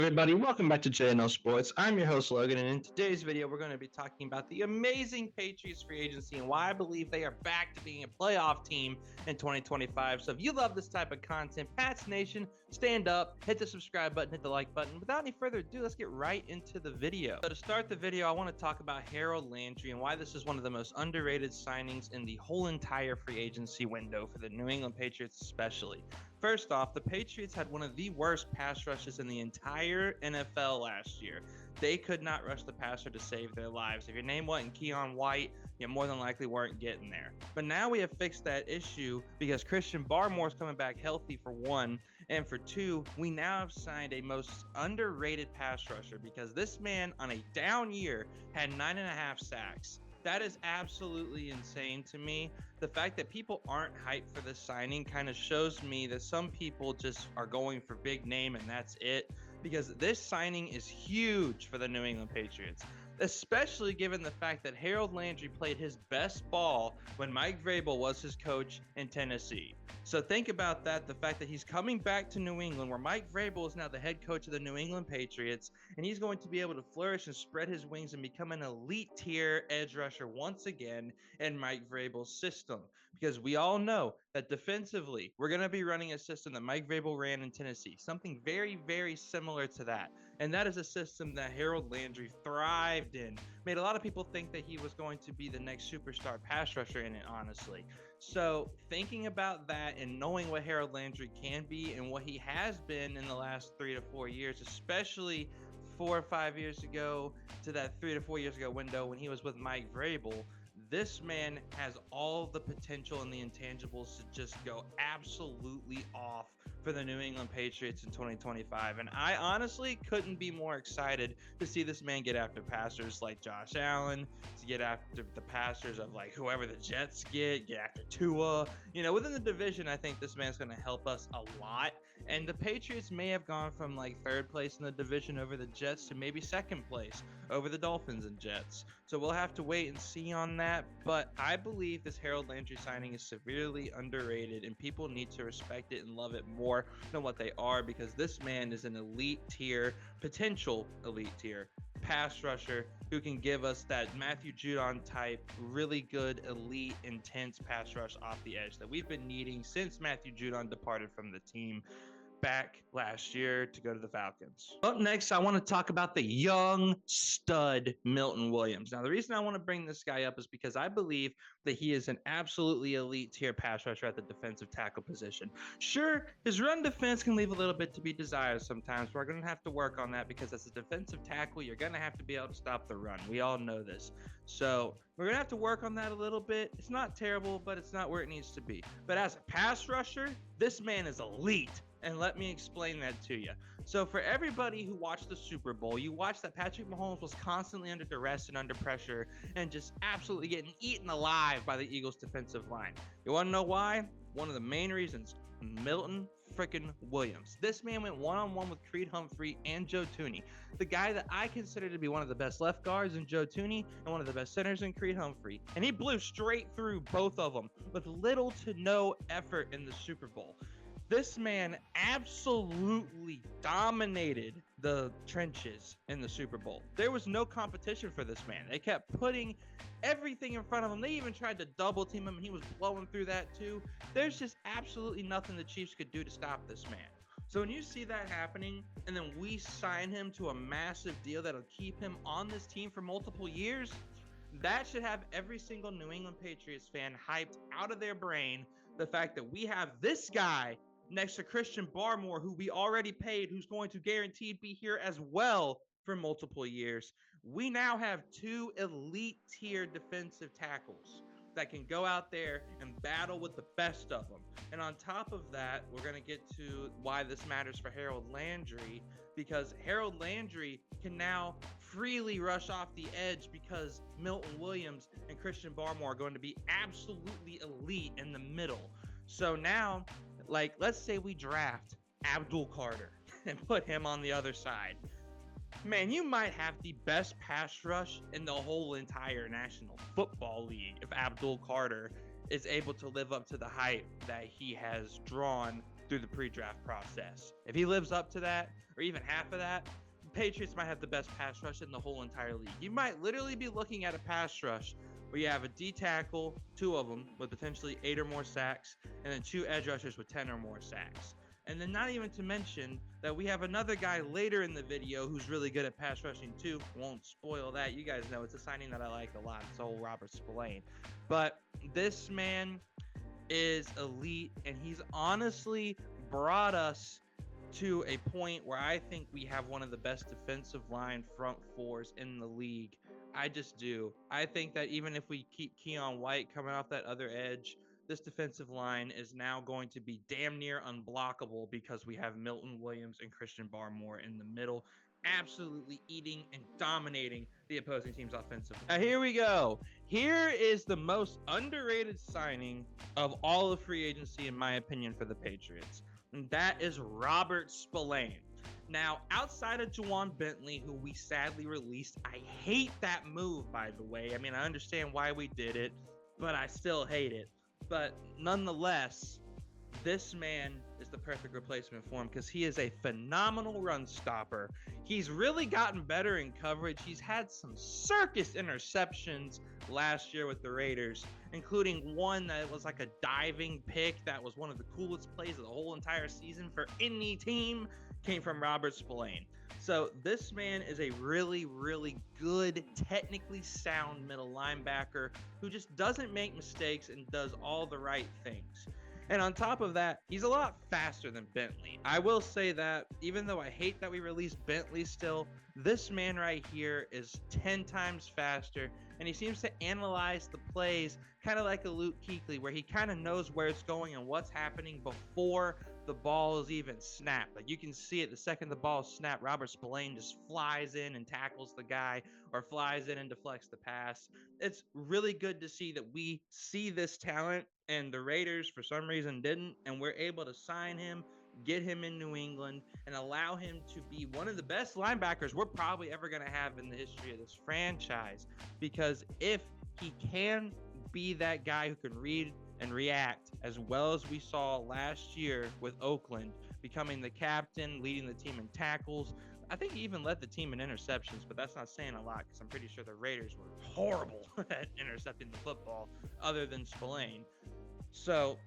Everybody, welcome back to JNL Sports. I'm your host Logan, and in today's video, we're going to be talking about the amazing Patriots free agency and why I believe they are back to being a playoff team in 2025. So if you love this type of content, Pats Nation, stand up, hit the subscribe button, hit the like button. Without any further ado, let's get right into the video. So to start the video, I want to talk about Harold Landry and why this is one of the most underrated signings in the whole entire free agency window for the New England Patriots especially. First off, the Patriots had one of the worst pass rushes in the entire NFL last year. They could not rush the passer to save their lives. If your name wasn't Keon White, you more than likely weren't getting there. But now we have fixed that issue because Christian Barmore is coming back healthy for one, and for two, we now have signed a most underrated pass rusher because this man on a down year had 9.5 sacks. That is absolutely insane to me. The fact that people aren't hyped for this signing kind of shows me that some people just are going for big name and that's it, because this signing is huge for the New England Patriots, especially given the fact that Harold Landry played his best ball when Mike Vrabel was his coach in Tennessee. So think about that, the fact that he's coming back to New England where Mike Vrabel is now the head coach of the New England Patriots, and he's going to be able to flourish and spread his wings and become an elite tier edge rusher once again in Mike Vrabel's system. Because we all know that defensively, we're going to be running a system that Mike Vrabel ran in Tennessee, something very, very similar to that. And that is a system that Harold Landry thrived in. Made a lot of people think that he was going to be the next superstar pass rusher in it, honestly. So thinking about that and knowing what Harold Landry can be and what he has been in the last 3 to 4 years, especially 4 or 5 years ago to that 3 to 4 years ago window when he was with Mike Vrabel, this man has all the potential and the intangibles to just go absolutely off for the New England Patriots in 2025. And I honestly couldn't be more excited to see this man get after passers like Josh Allen, to get after the passers of like whoever the Jets get after Tua. You know, within the division, I think this man's going to help us a lot. And the Patriots may have gone from like third place in the division over the Jets to maybe second place over the Dolphins and Jets. So we'll have to wait and see on that. But I believe this Harold Landry signing is severely underrated and people need to respect it and love it more than what they are, because this man is an elite tier, potential elite tier pass rusher who can give us that Matthew Judon type, really good, elite, intense pass rush off the edge that we've been needing since Matthew Judon departed from the team back last year to go to the Falcons. Up next, I want to talk about the young stud Milton Williams. Now, the reason I want to bring this guy up is because I believe that he is an absolutely elite tier pass rusher at the defensive tackle position. Sure, his run defense can leave a little bit to be desired sometimes. We're going to have to work on that because as a defensive tackle, you're going to have to be able to stop the run. We all know this. So we're going to have to work on that a little bit. It's not terrible, but it's not where it needs to be. But as a pass rusher, this man is elite. And let me explain that to you. So for everybody who watched the Super Bowl, you watched that Patrick Mahomes was constantly under duress and under pressure and just absolutely getting eaten alive by the Eagles defensive line. You want to know why? One of the main reasons, Milton freaking Williams. This man went one-on-one with Creed Humphrey and Joe Thuney, the guy that I consider to be one of the best left guards in Joe Thuney and one of the best centers in Creed Humphrey. And he blew straight through both of them with little to no effort in the Super Bowl. This man absolutely dominated the trenches in the Super Bowl. There was no competition for this man. They kept putting everything in front of him. They even tried to double team him, and he was blowing through that too. There's just absolutely nothing the Chiefs could do to stop this man. So when you see that happening, and then we sign him to a massive deal that'll keep him on this team for multiple years, that should have every single New England Patriots fan hyped out of their brain, the fact that we have this guy next to Christian Barmore, who we already paid, who's going to guaranteed be here as well for multiple years. We now have two elite tier defensive tackles that can go out there and battle with the best of them. And on top of that, we're going to get to why this matters for Harold Landry, because Harold Landry can now freely rush off the edge because Milton Williams and Christian Barmore are going to be absolutely elite in the middle. So now, like, let's say we draft Abdul Carter and put him on the other side. Man, you might have the best pass rush in the whole entire National Football League if Abdul Carter is able to live up to the hype that he has drawn through the pre-draft process. If he lives up to that, or even half of that, the Patriots might have the best pass rush in the whole entire league. You might literally be looking at a pass rush where you have a D tackle, 2 of them with potentially 8 or more sacks, and then 2 edge rushers with 10 or more sacks. And then not even to mention that we have another guy later in the video who's really good at pass rushing too. Won't spoil that. You guys know it's a signing that I like a lot. It's old Robert Spillane. But this man is elite, and he's honestly brought us to a point where I think we have one of the best defensive line front fours in the league. I just do. I think that even if we keep Keon White coming off that other edge, this defensive line is now going to be damn near unblockable because we have Milton Williams and Christian Barmore in the middle, absolutely eating and dominating the opposing team's offensive. Now here we go. Here is the most underrated signing of all of free agency, in my opinion, for the Patriots. And that is Robert Spillane. Now, outside of Juwan Bentley, who we sadly released, I hate that move, by the way. I mean, I understand why we did it, but I still hate it. But nonetheless, this man is the perfect replacement for him because he is a phenomenal run stopper. He's really gotten better in coverage. He's had some circus interceptions last year with the Raiders, including one that was like a diving pick that was one of the coolest plays of the whole entire season for any team, came from Robert Spillane. So this man is a really, really good, technically sound middle linebacker who just doesn't make mistakes and does all the right things. And on top of that, he's a lot faster than Bentley. I will say that, even though I hate that we released Bentley still, this man right here is 10 times faster, and he seems to analyze the plays kind of like a Luke Kuechly, where he kind of knows where it's going and what's happening before the ball is even snapped. Like, you can see it the second the ball is snapped, Robert Spillane just flies in and tackles the guy, or flies in and deflects the pass. It's really good to see that we see this talent, and the Raiders for some reason didn't, and we're able to sign him, get him in New England, and allow him to be one of the best linebackers we're probably ever going to have in the history of this franchise. Because if he can be that guy who can read and react as well as we saw last year with Oakland, becoming the captain, leading the team in tackles, I think he even led the team in interceptions, but that's not saying a lot because I'm pretty sure the Raiders were horrible at intercepting the football other than Spillane. So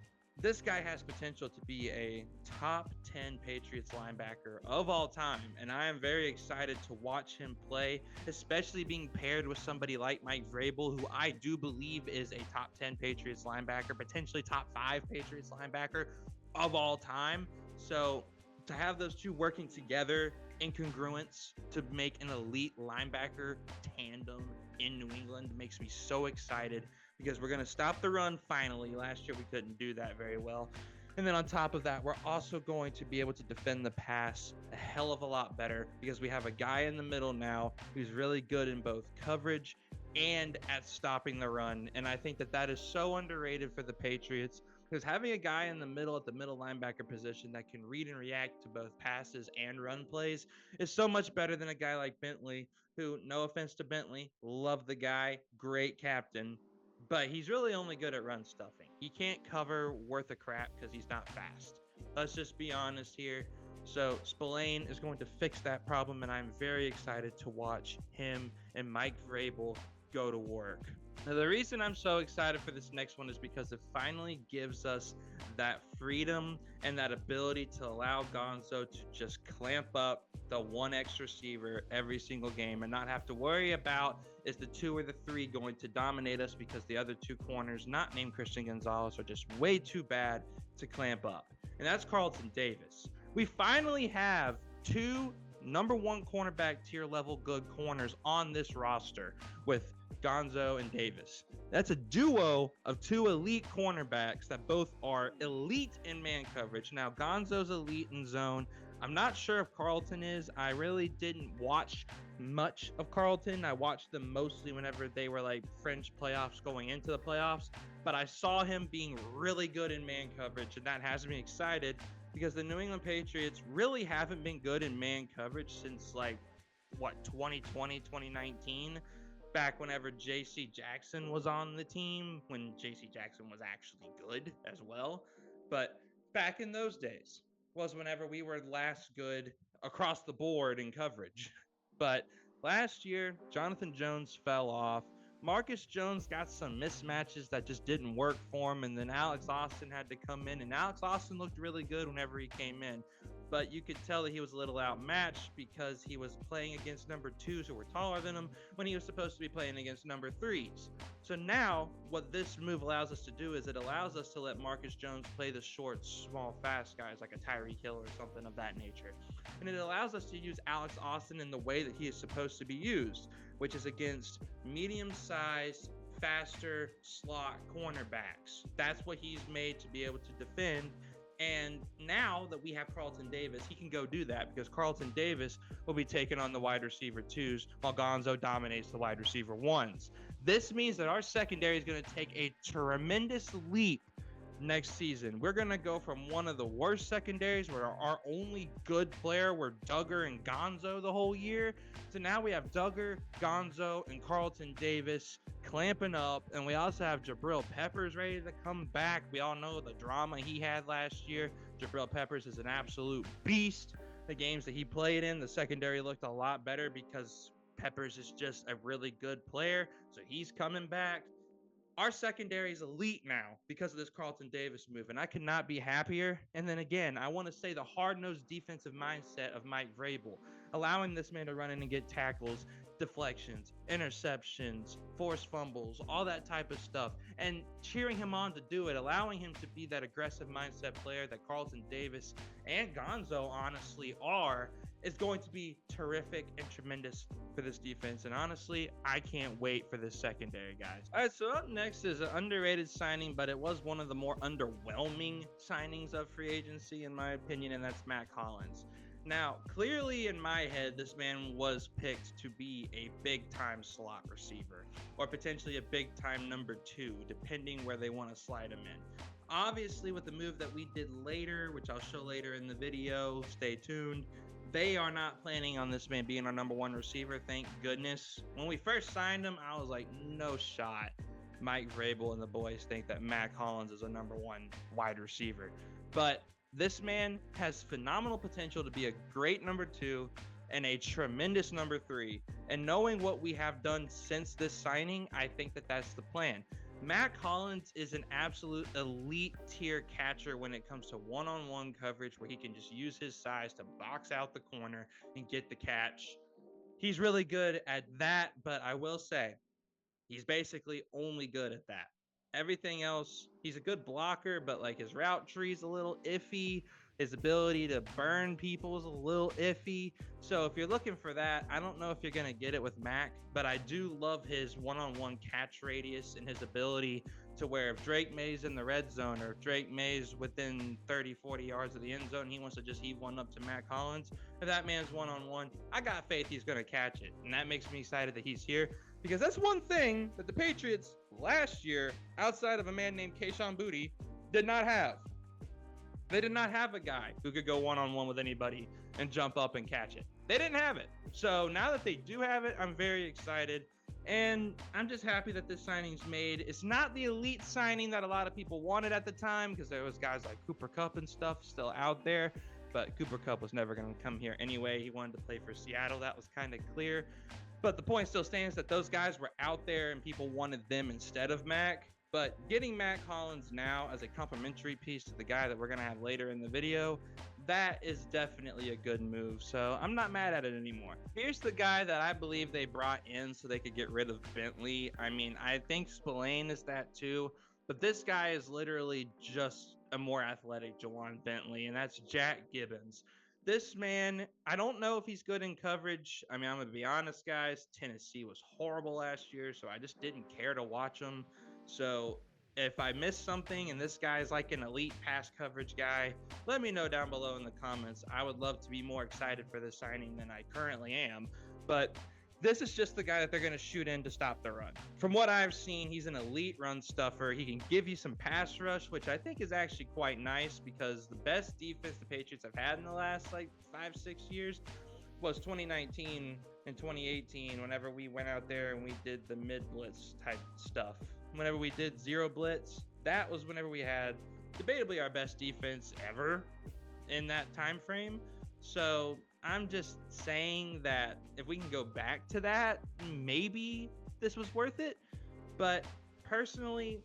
this guy has potential to be a top 10 Patriots linebacker of all time, and I am very excited to watch him play, especially being paired with somebody like Mike Vrabel, who I do believe is a top 10 Patriots linebacker, potentially top 5 Patriots linebacker of all time. So to have those two working together in congruence to make an elite linebacker tandem in New England makes me so excited, because we're going to stop the run finally. Last year we couldn't do that very well. And then on top of that, we're also going to be able to defend the pass a hell of a lot better, because we have a guy in the middle now who's really good in both coverage and at stopping the run. And I think that that is so underrated for the Patriots, because having a guy in the middle at the middle linebacker position that can read and react to both passes and run plays is so much better than a guy like Bentley, who, no offense to Bentley, love the guy, great captain, but he's really only good at run stuffing. He can't cover worth a crap because he's not fast. Let's just be honest here. So Spillane is going to fix that problem, and I'm very excited to watch him and Mike Vrabel go to work. Now, the reason I'm so excited for this next one is because it finally gives us that freedom and that ability to allow Gonzo to just clamp up the one X receiver every single game and not have to worry about, is the 2 or the 3 going to dominate us, because the other 2 corners, not named Christian Gonzalez, are just way too bad to clamp up. And that's Carlton Davis. We finally have 2 number 1 cornerback tier level good corners on this roster with Gonzo and Davis. That's a duo of 2 elite cornerbacks that both are elite in man coverage. Now, Gonzo's elite in zone. I'm not sure if Carlton is. I really didn't watch much of Carlton. I watched them mostly whenever they were like fringe playoffs going into the playoffs, but I saw him being really good in man coverage, and that has me excited, because the New England Patriots really haven't been good in man coverage since 2020, 2019, back whenever JC Jackson was on the team, when JC Jackson was actually good as well. But back in those days was whenever we were last good across the board in coverage. But last year, Jonathan Jones fell off. Marcus Jones got some mismatches that just didn't work for him, and then Alex Austin had to come in, and Alex Austin looked really good whenever he came in. But you could tell that he was a little outmatched because he was playing against number twos who were taller than him when he was supposed to be playing against number threes. So now what this move allows us to do is it allows us to let Marcus Jones play the short, small, fast guys like a Tyreek Hill or something of that nature. And it allows us to use Alex Austin in the way that he is supposed to be used, which is against medium-sized, faster slot cornerbacks. That's what he's made to be able to defend. And now that we have Carlton Davis, he can go do that because Carlton Davis will be taking on the wide receiver twos while Gonzo dominates the wide receiver ones. This means that our secondary is going to take a tremendous leap next season. We're going to go from one of the worst secondaries where our only good player were Duggar and Gonzo the whole year. So now we have Duggar, Gonzo, and Carlton Davis clamping up. And we also have Jabril Peppers ready to come back. We all know the drama he had last year. Jabril Peppers is an absolute beast. The games that he played in, the secondary looked a lot better because Peppers is just a really good player. So he's coming back. Our secondary is elite now because of this Carlton Davis move, and I could not be happier. And then again, I want to say the hard-nosed defensive mindset of Mike Vrabel, allowing this man to run in and get tackles, deflections, interceptions, forced fumbles, all that type of stuff, and cheering him on to do it, allowing him to be that aggressive mindset player that Carlton Davis and Gonzo honestly are, is going to be terrific and tremendous for this defense. And honestly, I can't wait for this secondary, guys. All right, so up next is an underrated signing, but it was one of the more underwhelming signings of free agency, in my opinion, and that's Mack Hollins. Now, clearly in my head, this man was picked to be a big-time slot receiver or potentially a big-time number two, depending where they want to slide him in. Obviously, with the move that we did later, which I'll show later in the video, stay tuned, they are not planning on this man being our number one receiver, thank goodness. When we first signed him, I was like, no shot. Mike Vrabel and the boys think that Mack Hollins is a number one wide receiver. But this man has phenomenal potential to be a great number two and a tremendous number three. And knowing what we have done since this signing, I think that that's the plan. Mack Hollins is an absolute elite tier catcher when it comes to one-on-one coverage where he can just use his size to box out the corner and get the catch. He's really good at that, but I will say he's basically only good at that. Everything else, he's a good blocker, but like his route tree is a little iffy. His ability to burn people is a little iffy. So if you're looking for that, I don't know if you're going to get it with Mack, but I do love his one-on-one catch radius and his ability to where if Drake May's in the red zone or if Drake May's within 30, 40 yards of the end zone, he wants to just heave one up to Mack Hollins. If that man's one-on-one, I got faith he's going to catch it. And that makes me excited that he's here because that's one thing that the Patriots last year, outside of a man named Kayshon Boutte, did not have. They did not have a guy who could go one-on-one with anybody and jump up and catch it. They didn't have it. So now that they do have it, I'm very excited. And I'm just happy that this signing's made. It's not the elite signing that a lot of people wanted at the time because there was guys like Cooper Kupp and stuff still out there. But Cooper Kupp was never going to come here anyway. He wanted to play for Seattle. That was kind of clear. But the point still stands that those guys were out there and people wanted them instead of Mack. But getting Mack Hollins now as a complementary piece to the guy that we're going to have later in the video, that is definitely a good move. So I'm not mad at it anymore. Here's the guy that I believe they brought in so they could get rid of Bentley. I mean, I think Spillane is that too. But this guy is literally just a more athletic Jawan Bentley, and that's Jack Gibbens. This man, I don't know if he's good in coverage. I mean, I'm going to be honest, guys. Tennessee was horrible last year, so I just didn't care to watch him. So if I missed something and this guy is like an elite pass coverage guy, let me know down below in the comments. I would love to be more excited for this signing than I currently am. But this is just the guy that they're going to shoot in to stop the run. From what I've seen, he's an elite run stuffer. He can give you some pass rush, which I think is actually quite nice because the best defense the Patriots have had in the last like 5-6 years was 2019 and 2018 whenever we went out there and we did the mid blitz type stuff. Whenever we did zero blitz, that was whenever we had debatably our best defense ever in that time frame. So I'm just saying that if we can go back to that, maybe this was worth it. But personally,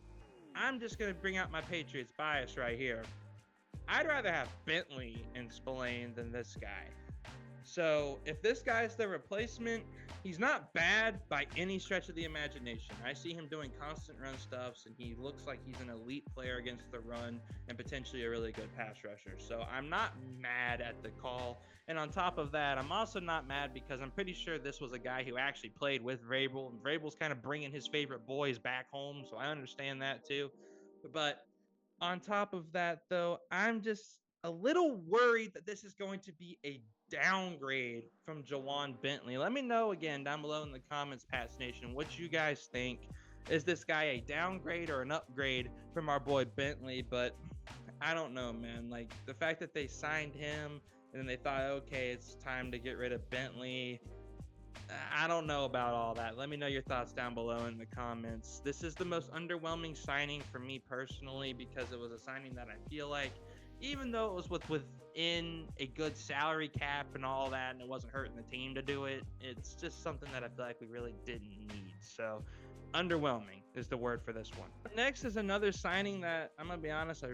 I'm just going to bring out my Patriots bias right here. I'd rather have Bentley and Spillane than this guy. So if this guy's the replacement, he's not bad by any stretch of the imagination. I see him doing constant run stuffs, and he looks like he's an elite player against the run and potentially a really good pass rusher. So I'm not mad at the call. And on top of that, I'm also not mad because I'm pretty sure this was a guy who actually played with Vrabel. And Vrabel's kind of bringing his favorite boys back home, so I understand that too. But on top of that, though, I'm just a little worried that this is going to be a downgrade from Jawan Bentley. Let me know again down below in the comments, Pats Nation, what you guys think. Is this guy a downgrade or an upgrade from our boy Bentley? But I don't know, man. Like, the fact that they signed him and then they thought, okay, it's time to get rid of Bentley. I don't know about all that. Let me know your thoughts down below in the comments. This is the most underwhelming signing for me personally because it was a signing that I feel like, even though it was within a good salary cap and all that, and it wasn't hurting the team to do it, it's just something that I feel like we really didn't need. So underwhelming is the word for this one. Next is another signing that I'm gonna be honest,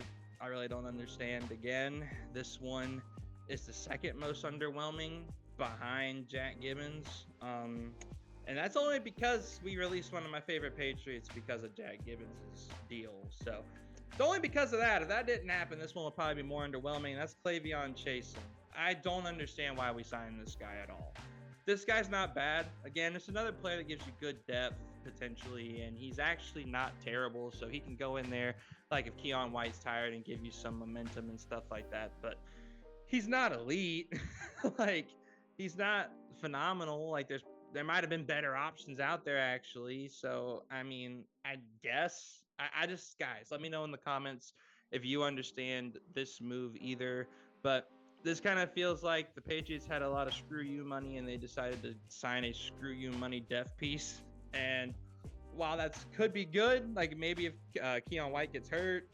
I really don't understand. Again, this one is the second most underwhelming behind Jack Gibbens. And that's only because we released one of my favorite Patriots because of Jack Gibbons' deal. So it's only because of that. If that didn't happen, this one will probably be more underwhelming. That's chaisson. I don't understand why we signed this guy at all. This guy's not bad. Again, it's another player that gives you good depth potentially, and he's actually not terrible. So he can go in there like if Keon White's tired and give you some momentum and stuff like that. But he's not elite. Like, he's not phenomenal. Like, there might have been better options out there actually. So I mean, I guess I just, guys, let me know in the comments if you understand this move either. But this kind of feels like the Patriots had a lot of screw you money and they decided to sign a screw you money death piece. And while that could be good, like maybe if Keon White gets hurt,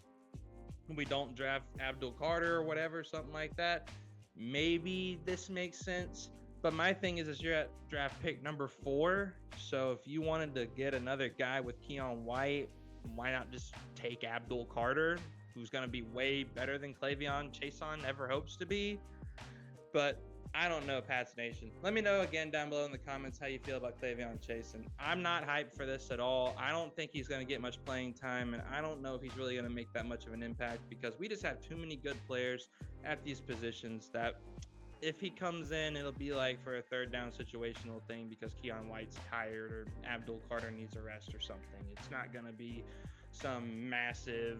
we don't draft Abdul Carter or whatever, something like that, maybe this makes sense. But my thing is you're at draft pick number 4. So if you wanted to get another guy with Keon White, why not just take Abdul Carter, who's going to be way better than chaisson ever hopes to be? But I don't know, Pats Nation. Let me know again down below in the comments how you feel about chaisson. I'm not hyped for this at all. I don't think he's going to get much playing time, and I don't know if he's really going to make that much of an impact because we just have too many good players at these positions that if he comes in, it'll be like for a third down situational thing because Keon White's tired or Abdul Carter needs a rest or something. It's not going to be some massive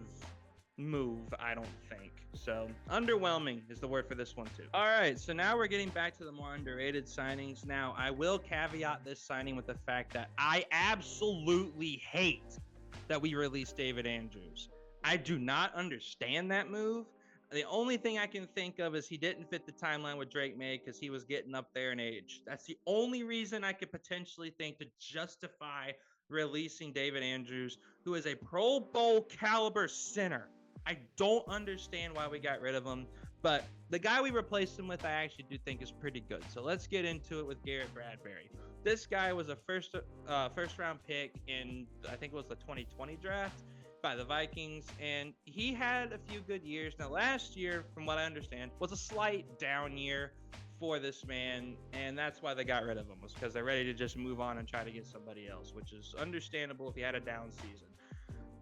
move, I don't think. So underwhelming is the word for this one too. All right, so now we're getting back to the more underrated signings. Now, I will caveat this signing with the fact that I absolutely hate that we released David Andrews. I do not understand that move. The only thing I can think of is he didn't fit the timeline with Drake May because he was getting up there in age. That's the only reason I could potentially think to justify releasing David Andrews, who is a Pro Bowl caliber center. I don't understand why we got rid of him, but the guy we replaced him with I actually do think is pretty good. So let's get into it with Garrett Bradbury. This guy was a first round pick in, I think it was the 2020 draft by the Vikings, and he had a few good years. Now, last year, from what I understand, was a slight down year for this man, and that's why they got rid of him, was because they're ready to just move on and try to get somebody else, which is understandable if he had a down season.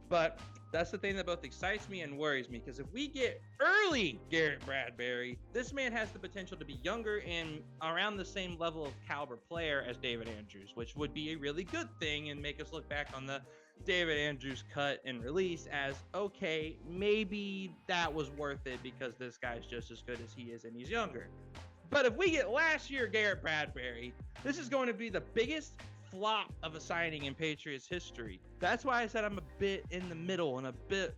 But that's the thing that both excites me and worries me, because if we get early Garrett Bradbury, this man has the potential to be younger and around the same level of caliber player as David Andrews, which would be a really good thing and make us look back on the David Andrews cut and release as, okay, maybe that was worth it because this guy's just as good as he is and he's younger. But if we get last year Garrett Bradbury, this is going to be the biggest flop of a signing in Patriots history. That's why I said I'm a bit in the middle and a bit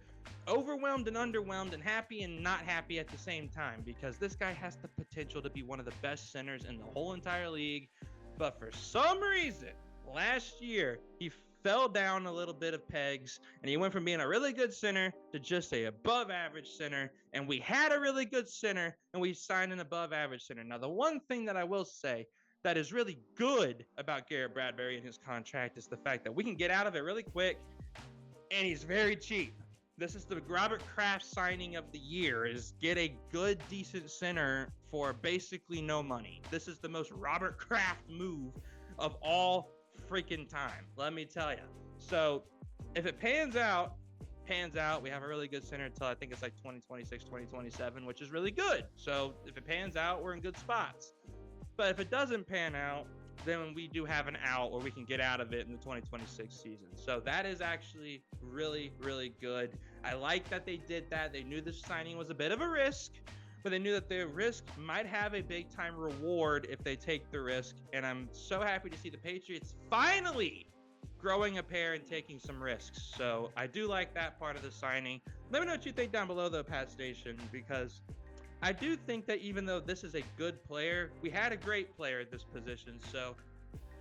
overwhelmed and underwhelmed and happy and not happy at the same time, because this guy has the potential to be one of the best centers in the whole entire league. But for some reason, last year, he fell down a little bit of pegs, and he went from being a really good center to just a above average center. And we had a really good center, and we signed an above average center. Now, the one thing that I will say that is really good about Garrett Bradbury and his contract is the fact that we can get out of it really quick, and he's very cheap. This is the Robert Kraft signing of the year, is get a good, decent center for basically no money. This is the most Robert Kraft move of all freaking time, let me tell you. So if it pans out, we have a really good center until I think it's like 2026, 2027, which is really good. So if it pans out, we're in good spots. But if it doesn't pan out, then we do have an out where we can get out of it in the 2026 season. So that is actually really, really good. I like that they did that. They knew this signing was a bit of a risk, but they knew that the risk might have a big time reward if they take the risk. And I'm so happy to see the Patriots finally growing a pair and taking some risks. So I do like that part of the signing. Let me know what you think down below, though, Pat Station, because I do think that even though this is a good player, we had a great player at this position. So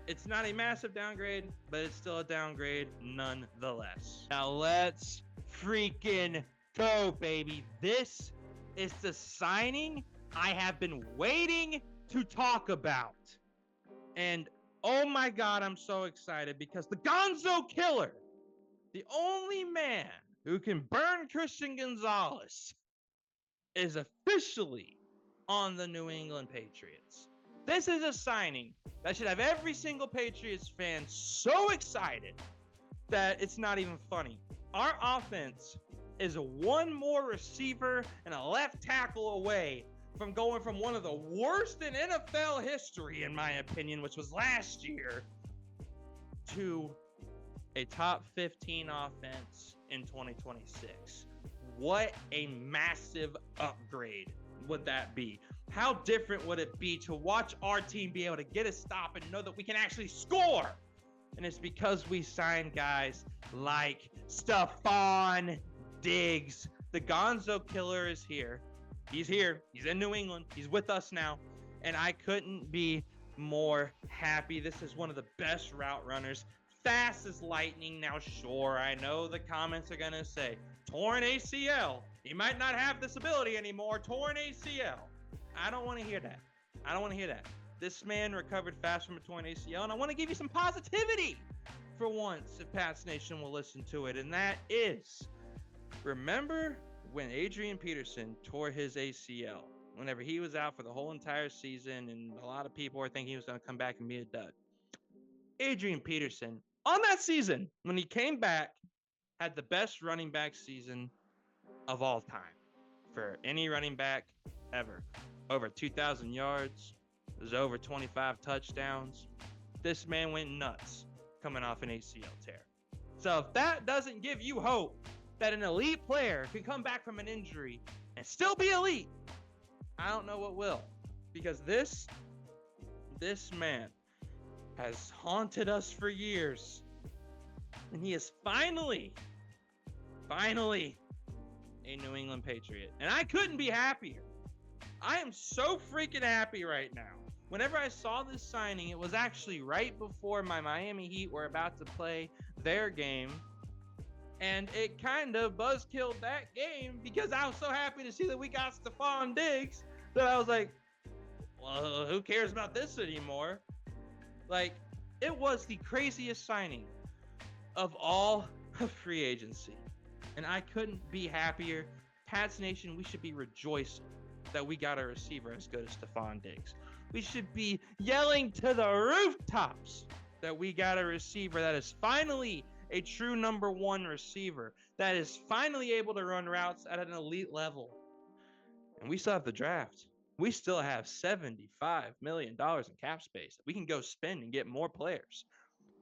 it's not a massive downgrade, but it's still a downgrade nonetheless. Now let's freaking go, baby. This is the signing I have been waiting to talk about. And oh my God, I'm so excited because the Gonzo Killer, the only man who can burn Christian Gonzalez, is officially on the New England Patriots. This is a signing that should have every single Patriots fan so excited that it's not even funny. Our offense is one more receiver and a left tackle away from going from one of the worst in NFL history, in my opinion, which was last year, to a top 15 offense in 2026. What a massive upgrade would that be? How different would it be to watch our team be able to get a stop and know that we can actually score? And it's because we signed guys like Stefon Diggs. The Gonzo Killer is here. He's here. He's in New England. He's with us now. And I couldn't be more happy. This is one of the best route runners. Fast as lightning. Now, sure, I know the comments are going to say, torn ACL. He might not have this ability anymore. Torn ACL. I don't want to hear that. I don't want to hear that. This man recovered fast from a torn ACL, and I want to give you some positivity for once, if Pats Nation will listen to it. And that is, remember when Adrian Peterson tore his ACL, whenever he was out for the whole entire season, and a lot of people were thinking he was going to come back and be a dud. Adrian Peterson, on that season, when he came back, had the best running back season of all time for any running back ever. Over 2,000 yards. There's over 25 touchdowns. This man went nuts coming off an ACL tear. So if that doesn't give you hope that an elite player can come back from an injury and still be elite, I don't know what will. Because this man has haunted us for years. And he is finally a New England Patriot. And I couldn't be happier. I am so freaking happy right now. Whenever I saw this signing, it was actually right before my Miami Heat were about to play their game. And it kind of buzzkilled that game because I was so happy to see that we got Stefon Diggs that I was like, well, who cares about this anymore? Like, it was the craziest signing of all of free agency. And I couldn't be happier. Pats Nation, we should be rejoicing that we got a receiver as good as Stefon Diggs. We should be yelling to the rooftops that we got a receiver that is finally a true number one receiver, that is finally able to run routes at an elite level. And we still have the draft. We still have $75 million in cap space that we can go spend and get more players.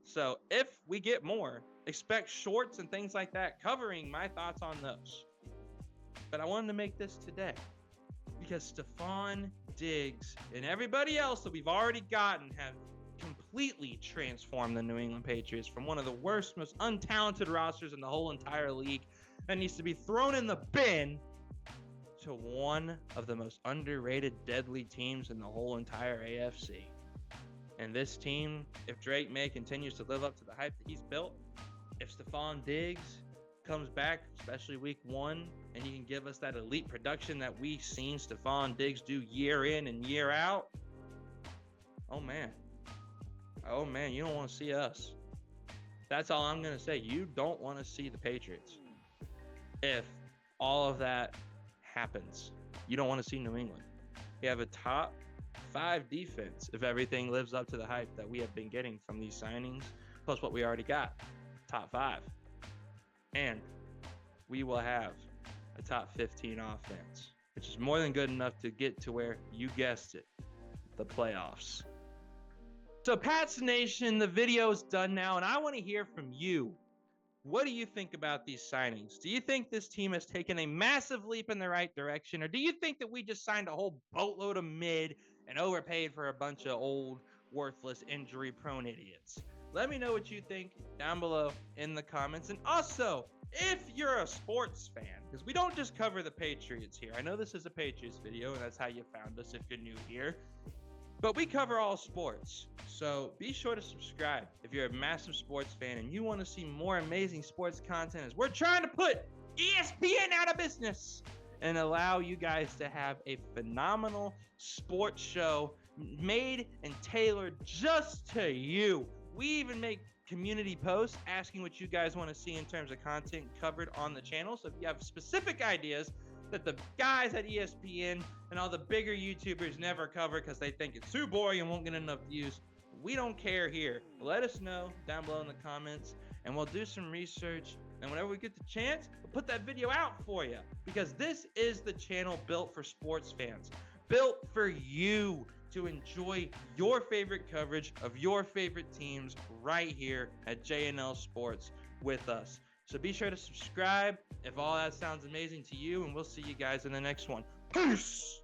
So if we get more, expect shorts and things like that covering my thoughts on those. But I wanted to make this today because Stefon Diggs and everybody else that we've already gotten have completely transformed the New England Patriots from one of the worst, most untalented rosters in the whole entire league that needs to be thrown in the bin to one of the most underrated, deadly teams in the whole entire AFC. And this team, if Drake May continues to live up to the hype that he's built, if Stefon Diggs comes back, especially week 1, and he can give us that elite production that we've seen Stefon Diggs do year in and year out, oh man, you don't want to see us. That's all I'm going to say. You don't want to see the Patriots. If all of that happens, you don't want to see New England. You have a top 5 defense if everything lives up to the hype that we have been getting from these signings, plus what we already got. Top 5. And we will have a top 15 offense, which is more than good enough to get to where, you guessed it, the playoffs. So Pats Nation, the video is done now, and I want to hear from you. What do you think about these signings? Do you think this team has taken a massive leap in the right direction, or do you think that we just signed a whole boatload of mid and overpaid for a bunch of old, worthless, injury-prone idiots? Let me know what you think down below in the comments. And also, if you're a sports fan, because we don't just cover the Patriots here. I know this is a Patriots video, and that's how you found us if you're new here. But we cover all sports, so be sure to subscribe if you're a massive sports fan and you want to see more amazing sports content, as we're trying to put ESPN out of business and allow you guys to have a phenomenal sports show made and tailored just to you. We even make community posts asking what you guys want to see in terms of content covered on the channel. So if you have specific ideas that the guys at ESPN and all the bigger YouTubers never cover because they think it's too boring and won't get enough views, we don't care here. Let us know down below in the comments, and we'll do some research, and whenever we get the chance, we'll put that video out for you, because this is the channel built for sports fans, built for you to enjoy your favorite coverage of your favorite teams right here at JNL Sports with us. So be sure to subscribe if all that sounds amazing to you, and we'll see you guys in the next one. Peace!